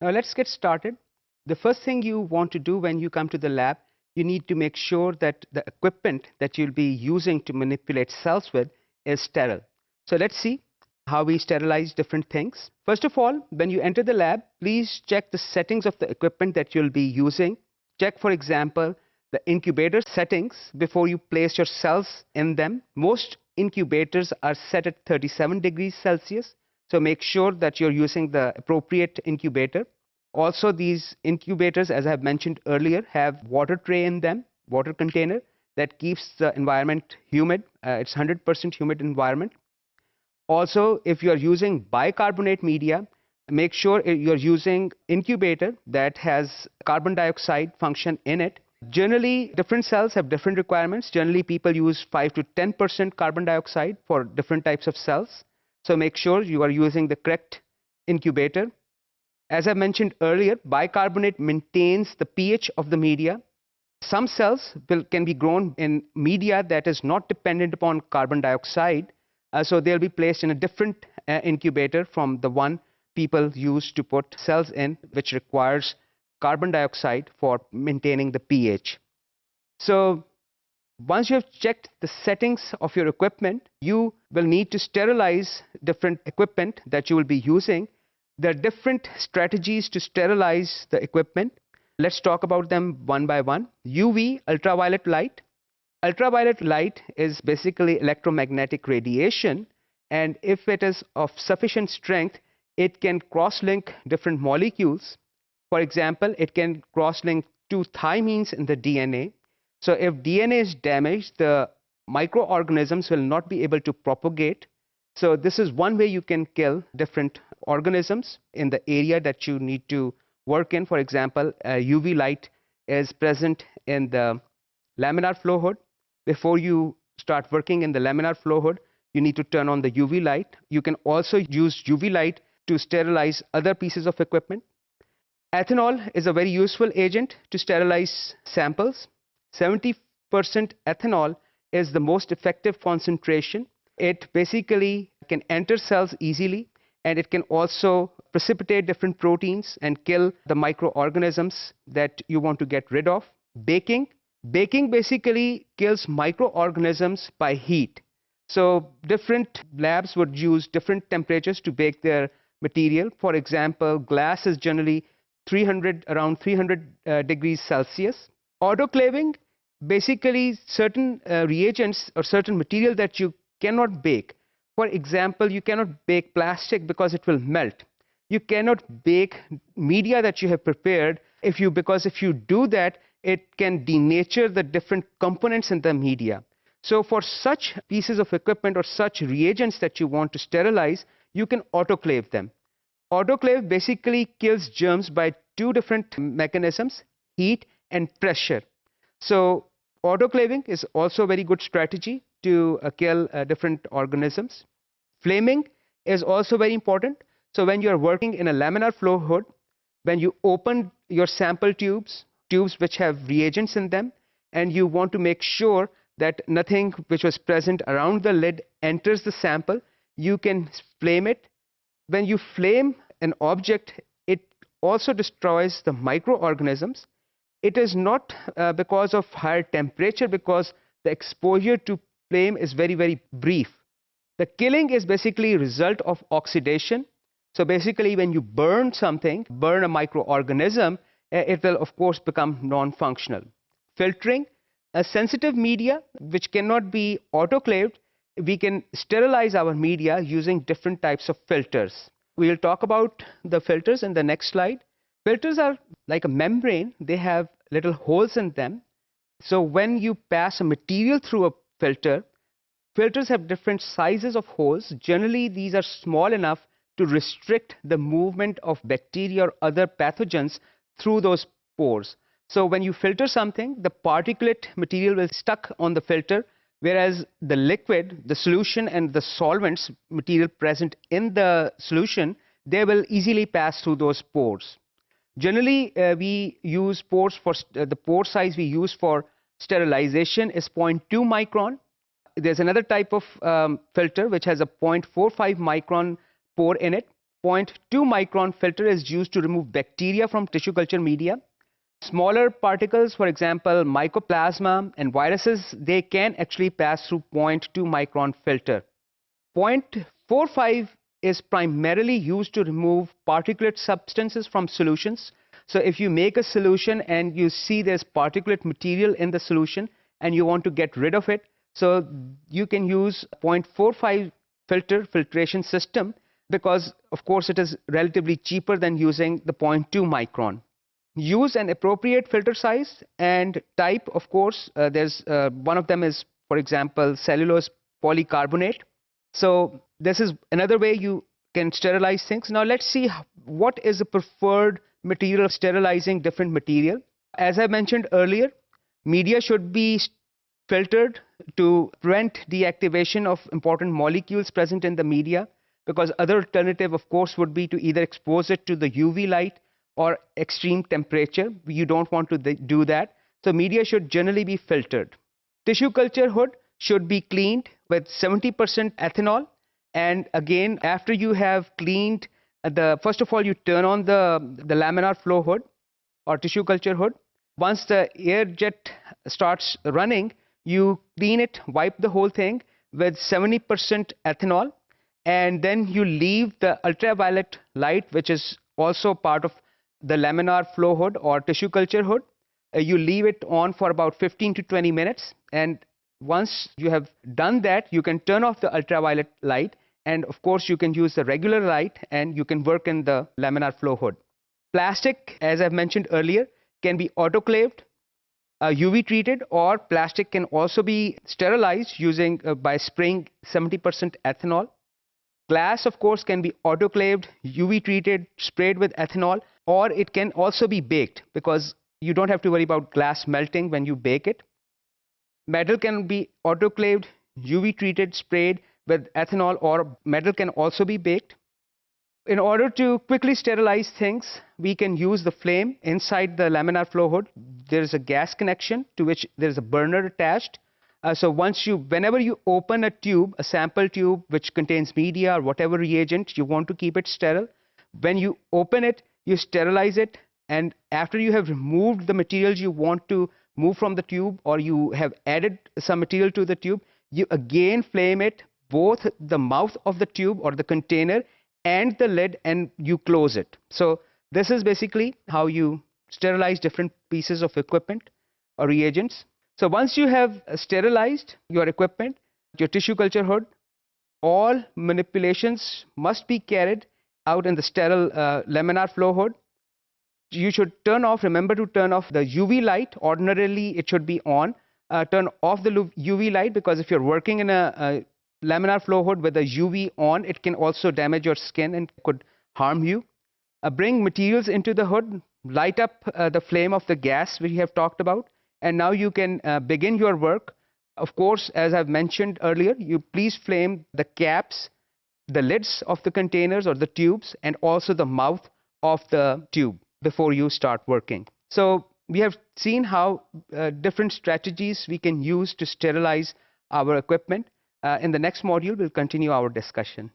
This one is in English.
Now let's get started. The first thing you want to do when you come to the lab, you need to make sure that the equipment that you'll be using to manipulate cells with is sterile. So let's see how we sterilize different things. First of all, when you enter the lab, please check the settings of the equipment that you'll be using. Check, for example, the incubator settings before you place your cells in them. Most incubators are set at 37 degrees Celsius. So make sure that you're using the appropriate incubator. Also, these incubators, as I have mentioned earlier, have water tray in them, water container that keeps the environment humid. It's 100% humid environment. Also, if you are using bicarbonate media, make sure you're using incubator that has carbon dioxide function in it. Generally, different cells have different requirements. Generally, people use 5 to 10% carbon dioxide for different types of cells. So make sure you are using the correct incubator. As I mentioned earlier, bicarbonate maintains the pH of the media. Some cells can be grown in media that is not dependent upon carbon dioxide. So they'll be placed in a different incubator from the one people use to put cells in, which requires carbon dioxide for maintaining the pH. So once you have checked the settings of your equipment, you will need to sterilize different equipment that you will be using. There are different strategies to sterilize the equipment. Let's talk about them one by one. UV, ultraviolet light. Ultraviolet light is basically electromagnetic radiation, and if it is of sufficient strength, it can cross-link different molecules. For example, it can cross-link two thymines in the DNA. So if DNA is damaged, the microorganisms will not be able to propagate. So this is one way you can kill different organisms in the area that you need to work in. For example, UV light is present in the laminar flow hood. Before you start working in the laminar flow hood, you need to turn on the UV light. You can also use UV light to sterilize other pieces of equipment. Ethanol is a very useful agent to sterilize samples. 70% ethanol is the most effective concentration. It basically can enter cells easily, and it can also precipitate different proteins and kill the microorganisms that you want to get rid of. Baking. Baking basically kills microorganisms by heat. So different labs would use different temperatures to bake their material. For example, glass is generally around 300 degrees Celsius. Autoclaving, basically certain reagents or certain material that you cannot bake. For example, you cannot bake plastic because it will melt. You cannot bake media that you have prepared because if you do that, it can denature the different components in the media. So for such pieces of equipment or such reagents that you want to sterilize, you can autoclave them. Autoclave basically kills germs by two different mechanisms, heat and pressure. So autoclaving is also a very good strategy to kill different organisms. Flaming is also very important. So when you're working in a laminar flow hood, when you open your sample tubes which have reagents in them, and you want to make sure that nothing which was present around the lid enters the sample, you can flame it. When you flame an object, it also destroys the microorganisms. It is not because of higher temperature, because the exposure to flame is very, very brief. The killing is basically a result of oxidation. So basically, when you burn something, burn a microorganism, it will, of course, become non-functional. Filtering. A sensitive media which cannot be autoclaved, we can sterilize our media using different types of filters. We will talk about the filters in the next slide. Filters are like a membrane. They have little holes in them. So when you pass a material through a filter, filters have different sizes of holes. Generally, these are small enough to restrict the movement of bacteria or other pathogens through those pores. So when you filter something, the particulate material will stuck on the filter, whereas the liquid, the solution, and the solvents material present in the solution, they will easily pass through those pores. Generally, we use pores for the pore size we use for sterilization is 0.2 micron. There's another type of filter which has a 0.45 micron pore in it. 0.2 micron filter is used to remove bacteria from tissue culture media. Smaller particles, for example, mycoplasma and viruses, they can actually pass through 0.2 micron filter. 0.45 is primarily used to remove particulate substances from solutions. So if you make a solution and you see there's particulate material in the solution and you want to get rid of it, so you can use 0.45 filtration system, because of course it is relatively cheaper than using the 0.2 micron. Use an appropriate filter size and type. Of course, there's one of them is, for example, cellulose polycarbonate. So this is another way you can sterilize things. Now let's see what is the preferred material of sterilizing different material. As I mentioned earlier, media should be filtered to prevent deactivation of important molecules present in the media, because other alternative, of course, would be to either expose it to the UV light or extreme temperature. You don't want to do that. So media should generally be filtered. Tissue culture hood should be cleaned with 70% ethanol. And again, after you have cleaned first of all, you turn on the laminar flow hood or tissue culture hood. Once the air jet starts running, you clean it, wipe the whole thing with 70% ethanol, and then you leave the ultraviolet light, which is also part of the laminar flow hood or tissue culture hood. You leave it on for about 15 to 20 minutes, and once you have done that, you can turn off the ultraviolet light, and of course you can use the regular light and you can work in the laminar flow hood. Plastic, as I've mentioned earlier, can be autoclaved, UV treated, or plastic can also be sterilized using by spraying 70% ethanol. Glass, of course, can be autoclaved, UV treated, sprayed with ethanol, or it can also be baked, because you don't have to worry about glass melting when you bake it. Metal can be autoclaved, UV treated, sprayed with ethanol, or metal can also be baked. In order to quickly sterilize things, we can use the flame inside the laminar flow hood. There is a gas connection to which there is a burner attached. So whenever you open a tube, a sample tube which contains media or whatever reagent, you want to keep it sterile. When you open it, you sterilize it, and after you have removed the materials you want to move from the tube, or you have added some material to the tube, you again flame it, both the mouth of the tube or the container and the lid, and you close it. So this is basically how you sterilize different pieces of equipment or reagents. So once you have sterilized your equipment, your tissue culture hood, all manipulations must be carried out in the sterile laminar flow hood. You should remember to turn off the UV light. Ordinarily, it should be on. Turn off the UV light, because if you're working in a laminar flow hood with a UV on, it can also damage your skin and could harm you. Bring materials into the hood, light up the flame of the gas we have talked about, and now you can begin your work. Of course, as I've mentioned earlier, you please flame the caps, the lids of the containers or the tubes, and also the mouth of the tube before you start working. So we have seen how different strategies we can use to sterilize our equipment. In the next module, we'll continue our discussion.